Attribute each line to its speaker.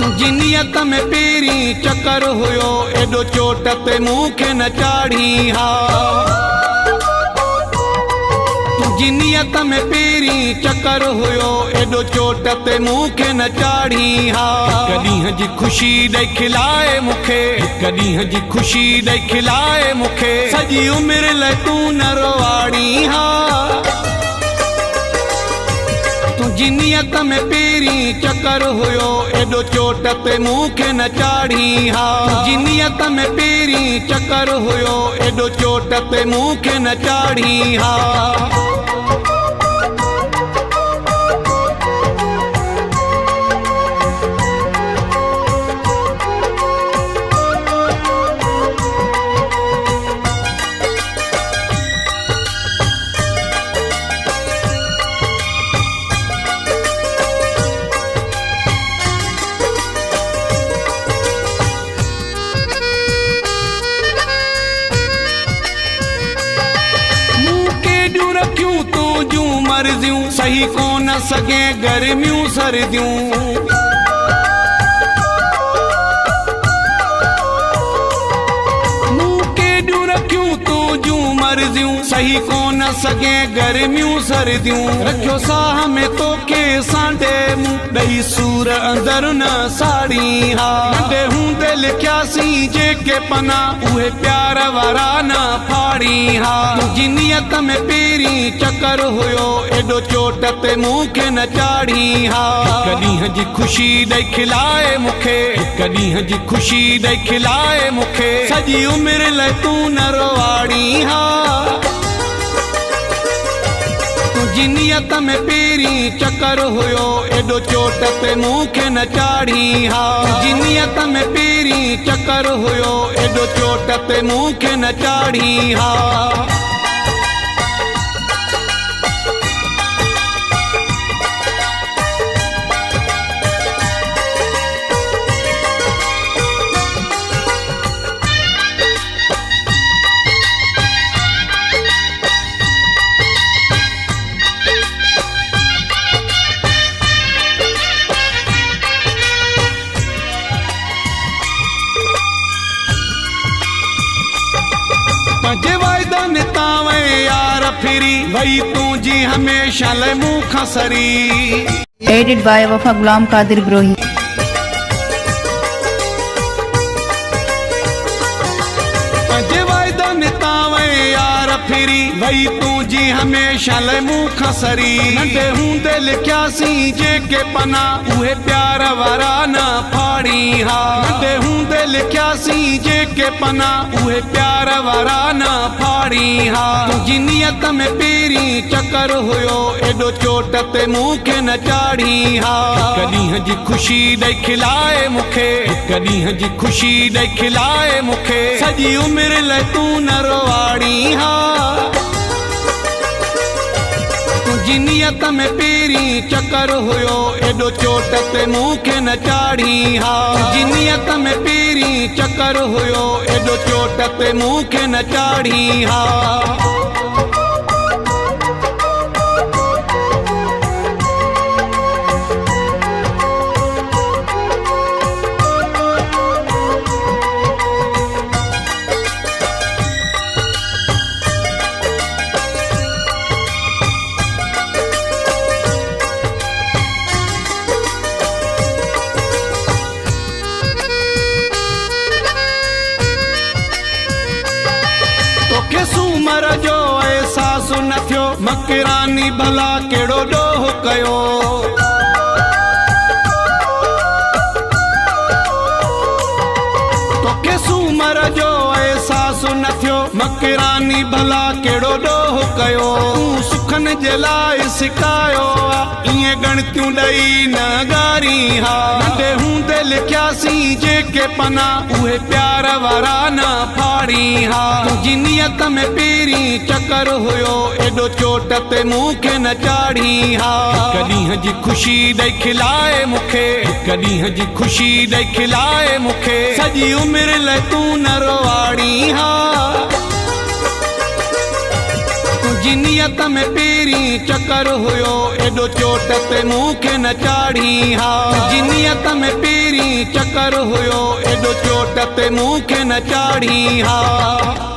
Speaker 1: जिनियत में पेरी चक्कर हुयो एडो चोट ते मूंखे न चाढ़ी हा। जिनियत में पेरी चक्कर हुयो एडो चोट ते मूंखे न चाढ़ी हा। कॾींहं जी खुशी ॾेई खिलाए मूंखे, कॾींहं जी खुशी ॾेई खिलाए मूंखे, सॼी उमिरि लाइ तूं न रोवाड़ी हा। जिनियत में पेरी चक्कर हुयो एडो चोट ते मूंखे न चाढ़ी हा। जिनियत में पेरी चक्कर हुयो एडो चोट ते मूंखे न चाढ़ी हा। सही कोन सके गर्मियूं सर्दियूं, मूं केॾियूं रखियूं तुंहिंजूं मर्ज़ियूं, सही कोन सके गर्मियूं सर्दियूं। रखियो साह में तोखे सांडे मूं ॾही सूर अंदर न साड़ी हा। नंढे हूंदे लिखियासीं जेके पना उहे प्यार वारा न फाड़ी हा। जिनियत में पेरी चक्कर हुयो एडो चोट ते मूंखे न चाढ़ी हा। कॾींहं जी खुशी ॾेई खिलाए मूंखे, कॾींहं जी खुशी ॾेई खिलाए मूंखे, सॼी उमिरि लाइ तूं न रोवाड़ी हा। जिनियत में पेरी चक्कर हुयो एडो चोट ते मूंखे न चाढ़ी हा। जिनियत में पेरी चक्कर हुयो एडो चोट ते मूंखे न चाढ़ी हा। यार फिरी वही तुझी हमेशा ले मुँह खसरी।
Speaker 2: एडिट बाय वफा गुलाम कादिर ब्रोही।
Speaker 1: यार फिरी वही तुझी हमेशा ले मुँह खसरी। नंढे हूंदे लिखियासीं जेके पना उहे प्यार वारा न फाड़ी हा। नंढे हूंदे लिखियासीं जेके पना उहे प्यार वारा न फाड़ी हा। जिनियत में पेरी चक्कर हुयो एडो चोट ते मूंखे न चाढ़ी हा। कॾींहं जी खुशी ॾेई खिलाए मूंखे, कॾींहं जी खुशी ॾेई खिलाए मूंखे, सॼी उमिरि लाइ तूं न रोवाड़ी हा। जिनियत में पेरी चक्कर हुयो एडो चोट ते मूंखे न चाढ़ी हा। जिनियत में पेरी चक्कर हुयो एडो चोट ते मूंखे न चाढ़ी हा। सूमर जो एहसास न थियो मकरानी भला केड़ो ॾोह कयो। तोखे सूमर जो एहसास न थियो मकरानी भला केड़ो ॾोह कयो। तूं सुखन जे लाइ सिकायो इएं गणतियूं ॾेई न ॻारी हा। नंढे हूंदे लिखियासीं जेके पना उहे प्यार वारा न फाड़ी हा। जिनियत में पेरी चक्कर हुयो एडो चोट ते मूंखे न चाढ़ी हा। कॾींहं जी खुशी ॾेई खिलाए मूंखे, कॾींहं जी खुशी ॾेई खिलाए मूंखे, सॼी उमिरि लाइ तूं न रोवाड़ी हा। जिनियत में पेरी चक्कर हुयो एडो चोट ते मूंखे न चाढ़ी हा। जिनियत में पेरी चकर हुयो एॾो चोट ते मूंखे न चाढ़ी हा।